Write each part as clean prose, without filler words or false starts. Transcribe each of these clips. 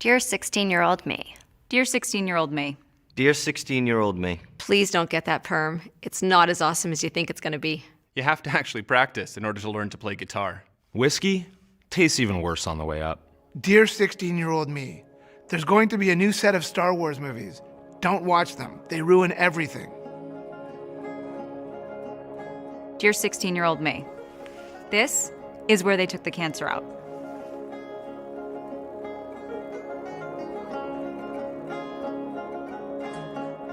Dear 16-year-old me. Dear 16-year-old me. Dear 16-year-old me. Please don't get that perm. It's not as awesome as you think it's going to be. You have to actually practice in order to learn to play guitar. Whiskey tastes even worse on the way up. Dear 16-year-old me, there's going to be a new set of Star Wars movies. Don't watch them. They ruin everything. Dear 16-year-old me. This is where they took the cancer out.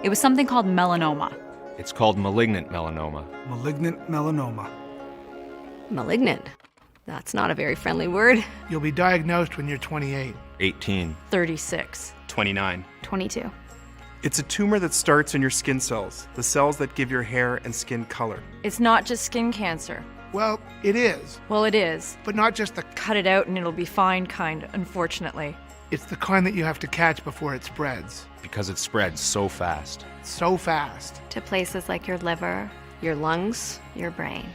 It was something called melanoma. It's called malignant melanoma. Malignant melanoma. Malignant. That's not a very friendly word. You'll be diagnosed when you're 28. 18. 36. 29. 22. It's a tumor that starts in your skin cells, the cells that give your hair and skin color. It's not just skin cancer. Well, it is. Well, it is. But not just the... Cut it out and it'll be fine kind, unfortunately. It's the kind that you have to catch before it spreads. Because it spreads so fast. So fast. To places like your liver, Your lungs. your brain.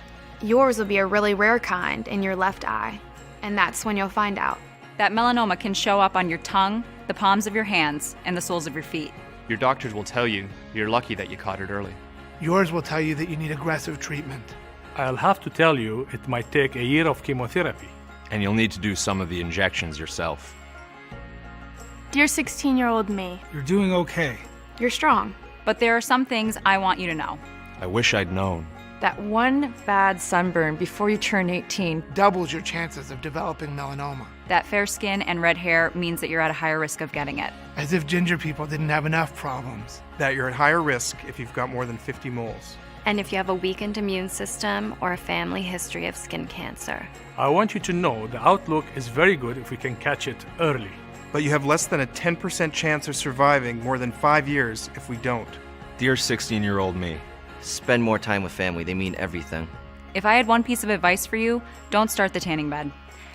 Yours will be a really rare kind in your left eye, and that's when you'll find out. That melanoma can show up on your tongue, the palms of your hands, and the soles of your feet. Your doctors will tell you you're lucky that you caught it early. Yours will tell you that you need aggressive treatment. I'll have to tell you it might take a year of chemotherapy. And you'll need to do some of the injections yourself. Dear 16-year-old me, You're doing okay. you're strong. But there are some things I want you to know. I wish I'd known. That one bad sunburn before you turn 18. Doubles your chances of developing melanoma. That fair skin and red hair means that you're at a higher risk of getting it. As if ginger people didn't have enough problems. That you're at higher risk if you've got more than 50 moles. And if you have a weakened immune system or a family history of skin cancer. I want you to know the outlook is very good if we can catch it early. But you have less than a 10% chance of surviving more than 5 years if we don't. Dear 16-year-old me. Spend more time with family. They mean everything. If I had one piece of advice for you, don't start the tanning bed.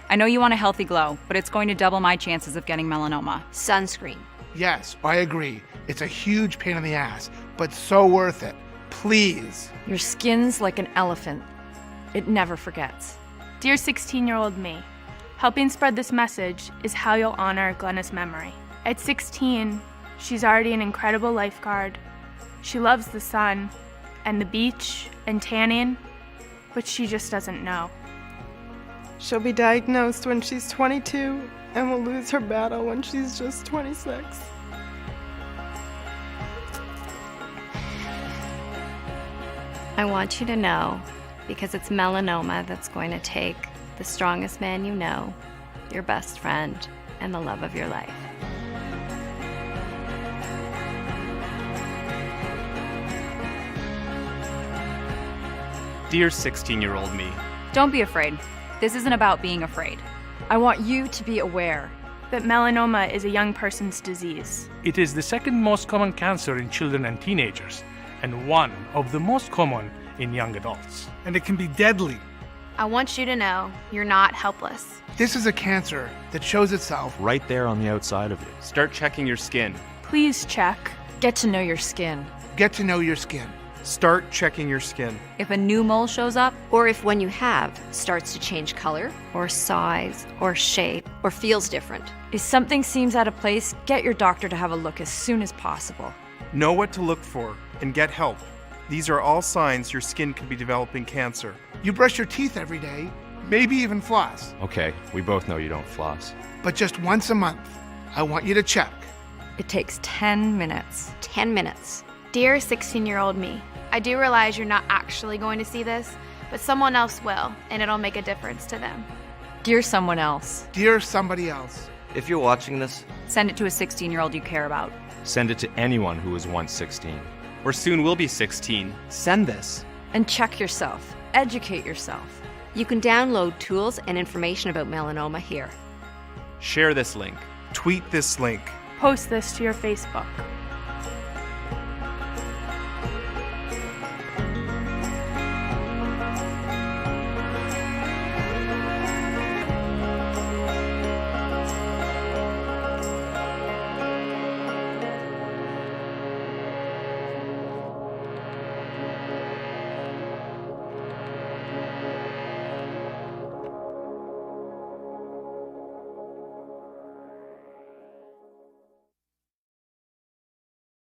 I know you want a healthy glow, but it's going to double my chances of getting melanoma. Sunscreen. Yes, I agree. It's a huge pain in the ass, but so worth it. Please. Your skin's like an elephant. It never forgets. Dear 16-year-old me, helping spread this message is how you'll honor Glenna's memory. At 16, she's already an incredible lifeguard. She loves the sun and the beach and tanning, but she just doesn't know. She'll be diagnosed when she's 22 and will lose her battle when she's just 26. I want you to know, because it's melanoma that's going to take the strongest man you know, your best friend, and the love of your life. Dear 16-year-old me. Don't be afraid. This isn't about being afraid. I want you to be aware. That melanoma is a young person's disease. It is the second most common cancer in children and teenagers, and one of the most common in young adults. And it can be deadly. I want you to know you're not helpless. This is a cancer that shows itself Right there on the outside of you. Start checking your skin. Please check. Get to know your skin. Get to know your skin. Start checking your skin. If a new mole shows up, Or if one you have starts to change color Or size, or shape. or feels different. If something seems out of place, get your doctor to have a look as soon as possible. Know what to look for and get help. These are all signs your skin could be developing cancer. You brush your teeth every day, maybe even floss. Okay, we both know you don't floss. But just once a month, I want you to check. It takes 10 minutes. 10 minutes. Dear 16-year-old me, I do realize you're not actually going to see this, but someone else will, and it'll make a difference to them. Dear someone else. Dear somebody else. If you're watching this, send it to a 16-year-old you care about. Send it to anyone who was once 16. Or soon will be 16. Send this. And check yourself. Educate yourself. You can download tools and information about melanoma here. Share this link. Tweet this link. Post this to your Facebook.